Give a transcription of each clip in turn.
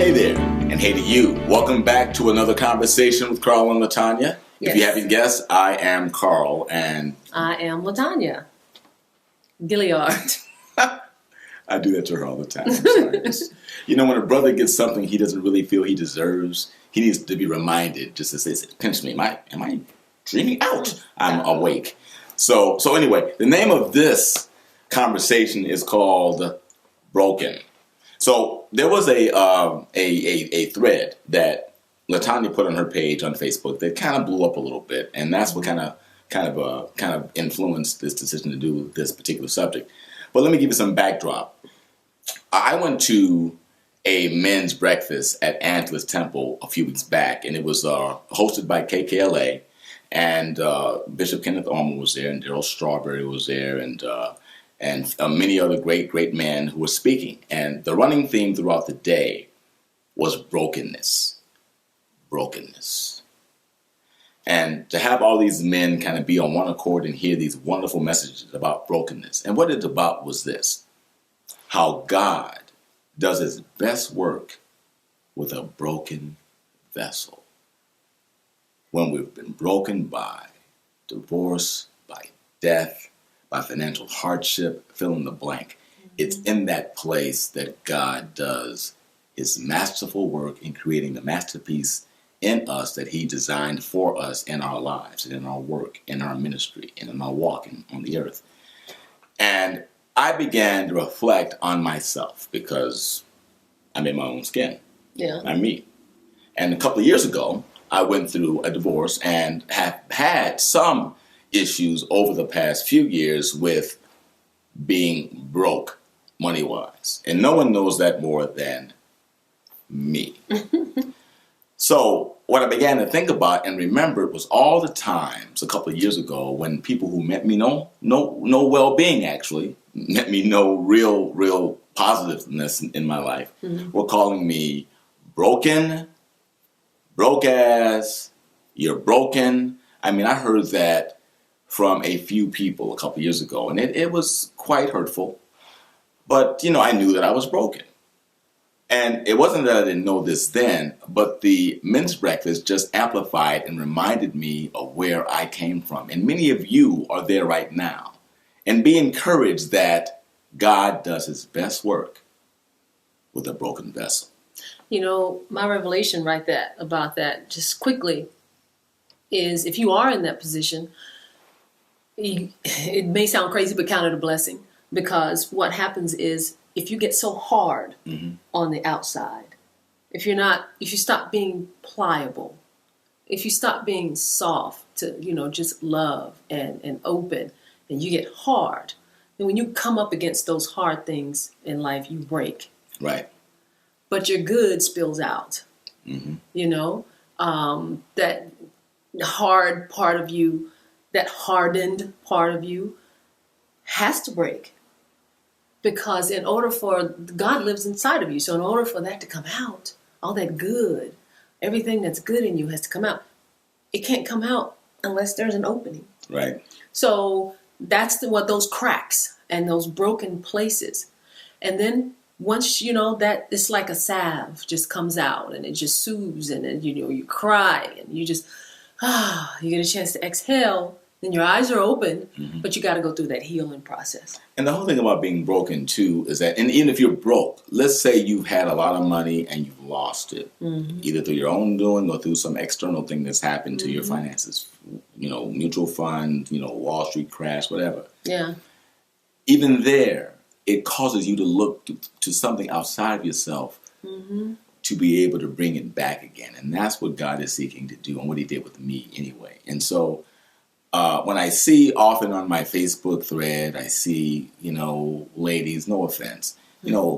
Hey there, and hey to you. Welcome back to another conversation with Carl and Latonya. Yes. If you haven't guessed, I am Carl, and I am Latonya Gilliard. I do that to her all the time. I'm sorry. You know, when a brother gets something he doesn't really feel he deserves, he needs to be reminded just to say, pinch me. Am I dreaming out? I'm awake. So anyway, the name of this conversation is called Broken. So there was a thread that Latonya put on her page on Facebook that kind of blew up a little bit, and that's what kind of influenced this decision to do this particular subject. But let me give you some backdrop. I went to a men's breakfast at Antlers Temple a few weeks back, and it was hosted by KKLA, and Bishop Kenneth Armour was there, and Daryl Strawberry was there, and many other great men who were speaking. And the running theme throughout the day was brokenness. Brokenness. And to have all these men kind of be on one accord and hear these wonderful messages about brokenness. And what it's about was this: how God does his best work with a broken vessel. When we've been broken by divorce, by death, by financial hardship, fill in the blank. It's in that place that God does his masterful work in creating the masterpiece in us that he designed for us in our lives, and in our work, in our ministry, and in our walking on the earth. And I began to reflect on myself because I'm in my own skin. Yeah. I'm me. And a couple of years ago, I went through a divorce and have had some issues over the past few years with being broke money-wise. And no one knows that more than me. So what I began to think about and remember was all the times a couple of years ago when people who meant me no well-being, actually, meant me no real positiveness in my life, were calling me broken, broke ass, you're broken. I mean, I heard that from a few people a couple years ago, and it was quite hurtful. But, you know, I knew that I was broken. And it wasn't that I didn't know this then, but the men's breakfast just amplified and reminded me of where I came from. And many of you are there right now. And be encouraged that God does his best work with a broken vessel. You know, my revelation about that, just quickly, is if you are in that position, it may sound crazy, but count it a blessing. Because what happens is, if you get so hard on the outside, if you stop being pliable, if you stop being soft to, just love and open, and you get hard, then when you come up against those hard things in life, you break. Right. But your good spills out. That hard part of you, that hardened part of you has to break. Because in order for, God lives inside of you. So in order for that to come out, all that good, everything that's good in you has to come out. It can't come out unless there's an opening. Right. So that's what those cracks and those broken places. And then once, that it's like a salve just comes out and it just soothes, and then, you cry and you just, you get a chance to exhale. Then your eyes are open, but you got to go through that healing process. And the whole thing about being broken, too, is that, and even if you're broke, let's say you've had a lot of money and you've lost it, either through your own doing or through some external thing that's happened to your finances, mutual fund, Wall Street crash, whatever. Yeah. Even there, it causes you to look to something outside of yourself to be able to bring it back again. And that's what God is seeking to do, and what he did with me anyway. And so, when I see often on my Facebook thread, I see, ladies, no offense,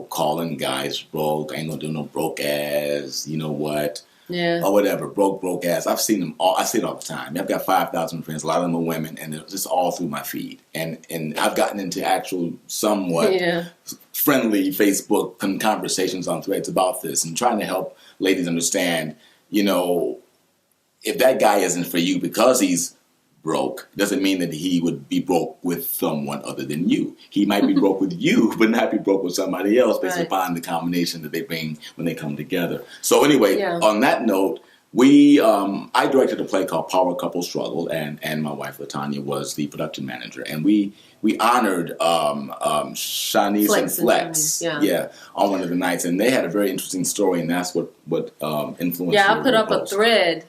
calling guys broke. I ain't gonna do no broke ass, Yeah. or whatever, broke ass. I've seen them all. I see it all the time. I've got 5,000 friends. A lot of them are women, and they're just all through my feed. And I've gotten into actual somewhat friendly Facebook conversations on threads about this, and trying to help ladies understand, if that guy isn't for you because he's broke doesn't mean that he would be broke with someone other than you. He might be broke with you, but not be broke with somebody else based upon the combination that they bring when they come together. So anyway, on that note, I directed a play called Power Couple Struggle, and my wife Latonya was the production manager, and we honored Shanice and Flex, on one of the nights, and they had a very interesting story, and that's what influenced. Yeah, I put up a thread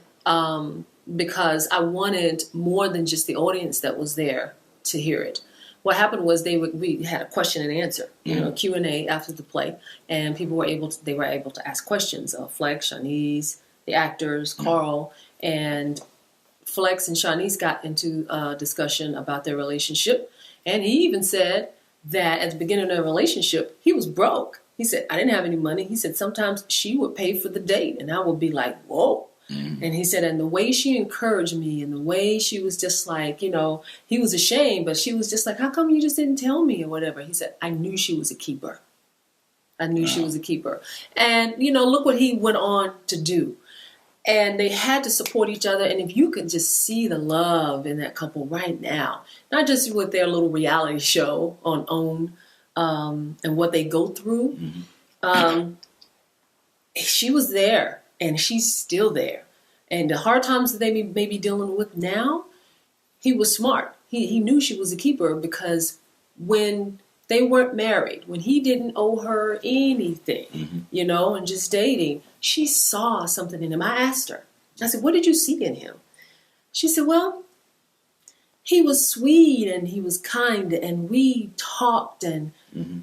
because I wanted more than just the audience that was there to hear it. What happened was we had a question and answer, Q&A after the play, and people were able to ask questions of Flex, Shanice, the actors, Carl, and Flex and Shanice got into a discussion about their relationship. And he even said that at the beginning of their relationship, he was broke. He said, I didn't have any money. He said, sometimes she would pay for the date. And I would be like, whoa. Mm-hmm. And he said, and the way she encouraged me and the way she was just like, he was ashamed, but she was just like, how come you just didn't tell me or whatever? He said, I knew she was a keeper. I knew she was a keeper. And, look what he went on to do. And they had to support each other. And if you could just see the love in that couple right now, not just with their little reality show on OWN and what they go through, she was there and she's still there. And the hard times that they may be dealing with now, he was smart. He knew she was a keeper because when they weren't married, when he didn't owe her anything, and just dating, she saw something in him. I asked her, I said, what did you see in him? She said, well, he was sweet and he was kind and we talked and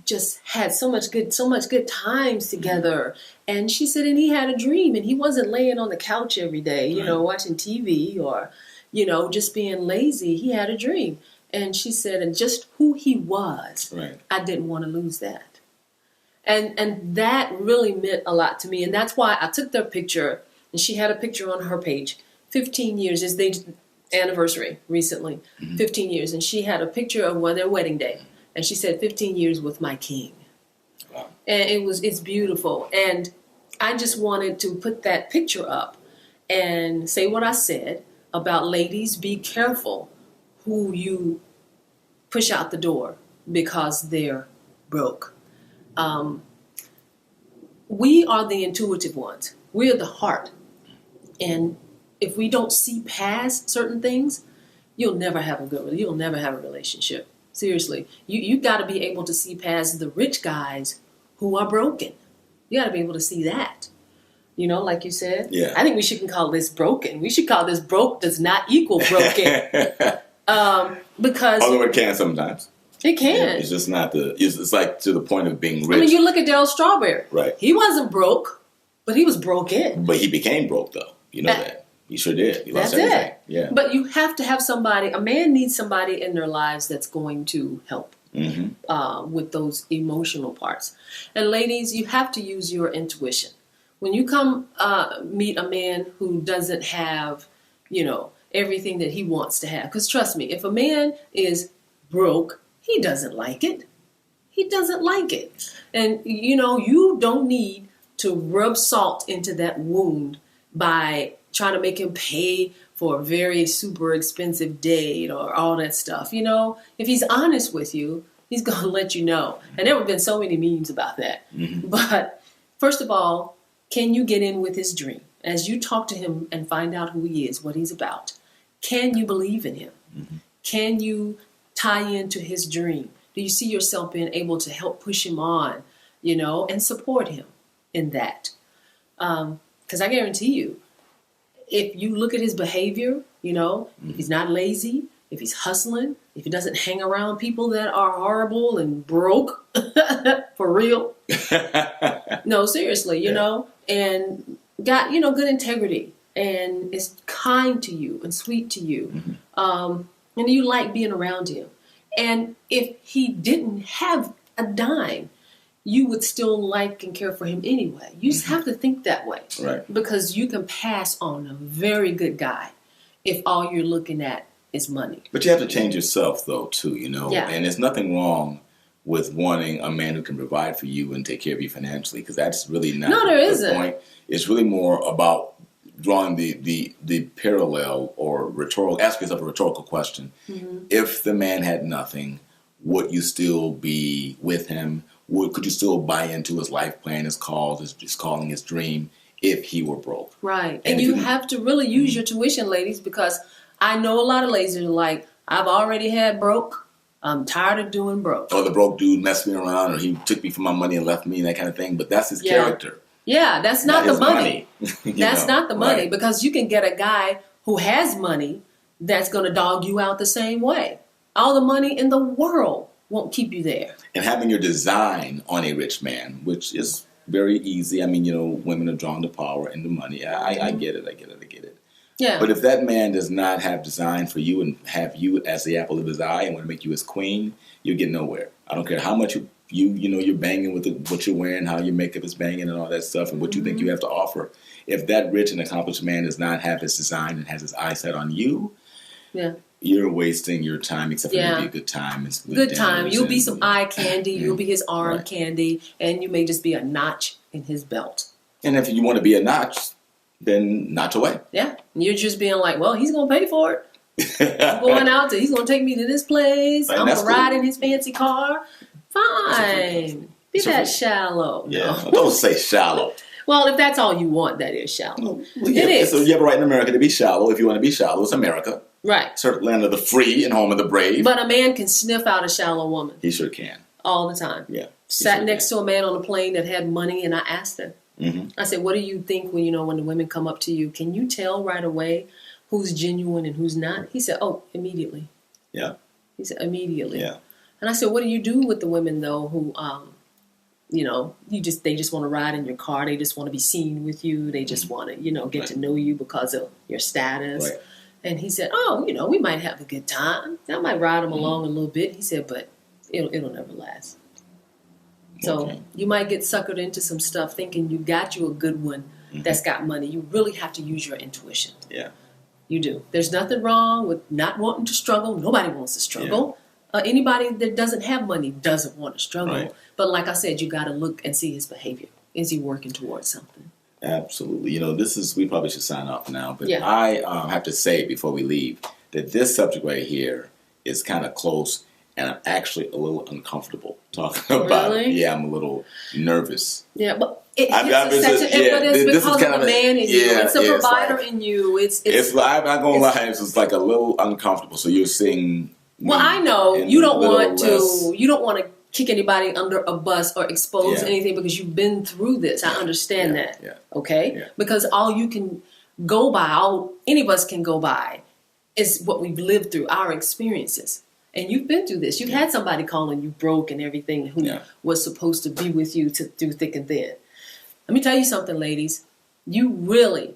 just had so much good times together. And she said, and he had a dream and he wasn't laying on the couch every day, watching TV or, just being lazy. He had a dream. And she said, and just who he was, I didn't want to lose that. And that really meant a lot to me. And that's why I took their picture, and she had a picture on her page. 15 years is their anniversary recently, 15 years. And she had a picture of their wedding day. And she said, 15 years with my king. Wow. And it's beautiful. And I just wanted to put that picture up and say what I said about ladies, be careful who you push out the door because they're broke. We are the intuitive ones. We're the heart. And if we don't see past certain things, you'll never have a relationship. Seriously. You got to be able to see past the rich guys who are broken. You got to be able to see that. Like you said. Yeah. I think we shouldn't call this broken. We should call this broke does not equal broken. Because although it can sometimes. It can. Yeah, it's just not it's like to the point of being rich. I mean, you look at Darryl Strawberry. Right. He wasn't broke, but he was broken. But he became broke, though. You know that. He sure did. He lost everything. It. Yeah. But you have to have somebody, a man needs somebody in their lives that's going to help with those emotional parts. And ladies, you have to use your intuition. When you come meet a man who doesn't have, everything that he wants to have. Because trust me, if a man is broke, he doesn't like it. He doesn't like it. And, you don't need to rub salt into that wound by trying to make him pay for a very super expensive date or all that stuff. If he's honest with you, he's going to let you know. And there have been so many memes about that. But first of all, can you get in with his dream? As you talk to him and find out who he is, what he's about, can you believe in him? Can you tie into his dream? Do you see yourself being able to help push him on, and support him in that? Because I guarantee you, if you look at his behavior, if he's not lazy, if he's hustling, if he doesn't hang around people that are horrible and broke, for real. No, seriously, and got, good integrity and is kind to you and sweet to you. And you like being around him. And if he didn't have a dime, you would still like and care for him anyway. You just have to think that way. Right. Because you can pass on a very good guy if all you're looking at is money. But you have to change yourself, though, too, Yeah. And there's nothing wrong with wanting a man who can provide for you and take care of you financially, because that's really not the point. It's really more about drawing the parallel or ask yourself a rhetorical question. If the man had nothing, would you still be with him? Could you still buy into his life plan, his cause, his calling, his dream, if he were broke? Right. And you have to really use your tuition, ladies, because I know a lot of ladies are like, I've already had broke. I'm tired of doing broke. Or the broke dude messed me around, or he took me for my money and left me, and that kind of thing. But that's his character. Yeah, that's not the money. That's not the money, right. because you can get a guy who has money that's going to dog you out the same way. All the money in the world won't keep you there. And having your design on a rich man, which is very easy. I mean, women are drawn to power and the money. I get it. Yeah. But if that man does not have design for you and have you as the apple of his eye and want to make you his queen, you'll get nowhere. I don't care how much you're banging with what you're wearing, how your makeup is banging and all that stuff, and what you think you have to offer. If that rich and accomplished man does not have his design and has his eyes set on you, you're wasting your time, except for maybe a good time. Good time. You'll be some eye candy. You'll be his arm candy, and you may just be a notch in his belt. And if you want to be a notch, then notch away. Yeah. You're just being like, well, he's going to pay for it. He's going to take me to this place. I'm going to ride in his fancy car. Fine. Be that shallow. Yeah. No. Don't say shallow. Well, if that's all you want, that is shallow. Well, yeah, it is. So you have a right in America to be shallow. If you want to be shallow, it's America. Right. It's land of the free and home of the brave. But a man can sniff out a shallow woman. He sure can. All the time. Yeah. Sat next to a man on a plane that had money, and I asked him. I said, what do you think when the women come up to you? Can you tell right away who's genuine and who's not? He said, oh, immediately. Yeah. He said, immediately. Yeah. And I said, what do you do with the women, though, who, they just want to ride in your car. They just want to be seen with you. They just want to, get to know you because of your status. Right. And he said, oh, we might have a good time. I might ride them along a little bit. He said, but it'll never last. So you might get suckered into some stuff thinking you got you a good one that's got money. You really have to use your intuition. Yeah. You do. There's nothing wrong with not wanting to struggle. Nobody wants to struggle. Yeah. Anybody that doesn't have money doesn't want to struggle. Right. But like I said, you got to look and see his behavior. Is he working towards something? Absolutely. We probably should sign off now. But I have to say before we leave that this subject right here is kind of close. And I'm actually a little uncomfortable talking about it. Yeah, I'm a little nervous. Yeah, but it's because of the man in you. It's a provider in you. I'm not going to lie. It's just like a little uncomfortable. So you're seeing. Well, I know you don't want to. You don't want to kick anybody under a bus or expose anything because you've been through this. I understand that. Yeah. Okay. Yeah. Because all you can go by, all any of us can go by, is what we've lived through, our experiences. And you've been through this. You've had somebody calling you broke and everything who was supposed to be with you through thick and thin. Let me tell you something, ladies. You really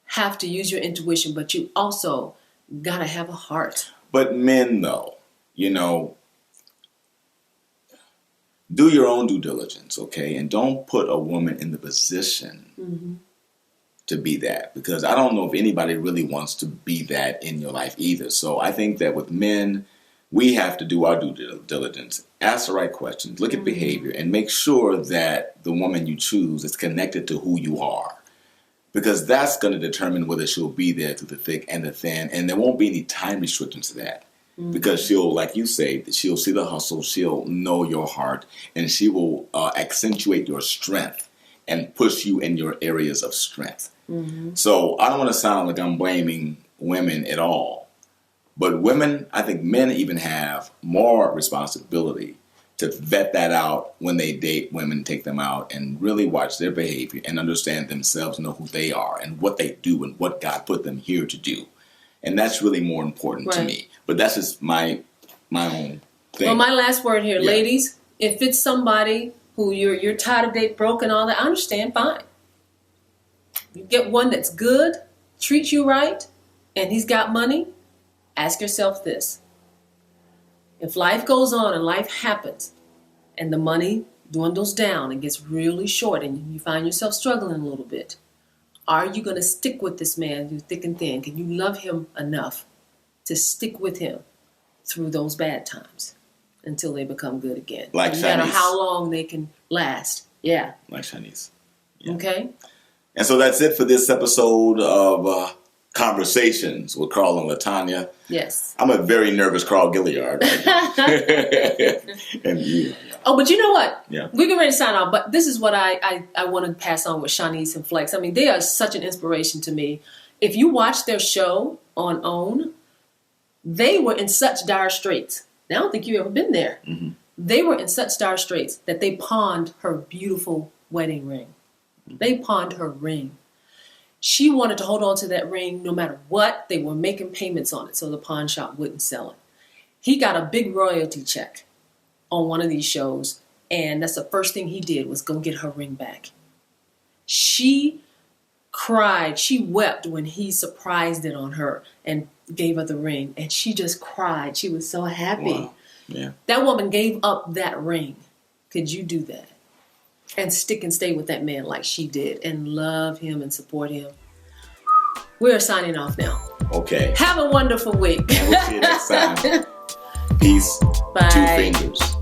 have to use your intuition, but you also got to have a heart. But men, though, do your own due diligence, okay? And don't put a woman in the position to be that. Because I don't know if anybody really wants to be that in your life either. So I think that with men, we have to do our due diligence, ask the right questions, look at behavior, and make sure that the woman you choose is connected to who you are. Because that's going to determine whether she'll be there through the thick and the thin, and there won't be any time restrictions to that. Because she'll, like you say, she'll see the hustle, she'll know your heart, and she will accentuate your strength and push you in your areas of strength. So I don't want to sound like I'm blaming women at all. But women, I think men even have more responsibility to vet that out when they date women, take them out, and really watch their behavior and understand themselves, know who they are and what they do and what God put them here to do. And that's really more important to me. But that's just my own thing. Well, my last word here, ladies, if it's somebody who you're tired of dating broke and all that, I understand, fine. You get one that's good, treats you right, and he's got money. Ask yourself this. If life goes on and life happens and the money dwindles down and gets really short and you find yourself struggling a little bit, are you going to stick with this man through thick and thin? Can you love him enough to stick with him through those bad times until they become good again? Like no matter how long they can last. Yeah. Like Chinese. Yeah. Okay. And so that's it for this episode of conversations with Carl and Latonya. Yes. I'm a very nervous Carl Gilliard. And you. Oh, but you know what? Yeah. We're getting ready to sign off, but this is what I want to pass on with Shanice and Flex. I mean, they are such an inspiration to me. If you watch their show on OWN, they were in such dire straits. Now, I don't think you've ever been there. Mm-hmm. They were in such dire straits that they pawned her beautiful wedding ring. Mm-hmm. They pawned her ring. She wanted to hold on to that ring no matter what. They were making payments on it so the pawn shop wouldn't sell it. He got a big royalty check on one of these shows, and that's the first thing he did was go get her ring back. She cried. She wept when he surprised it on her and gave her the ring, and she just cried. She was so happy. Wow. Yeah. That woman gave up that ring. Could you do that? And stick and stay with that man like she did and love him and support him. We're signing off now. Okay. Have a wonderful week. And we'll see you next time. Peace. Bye. 2 fingers.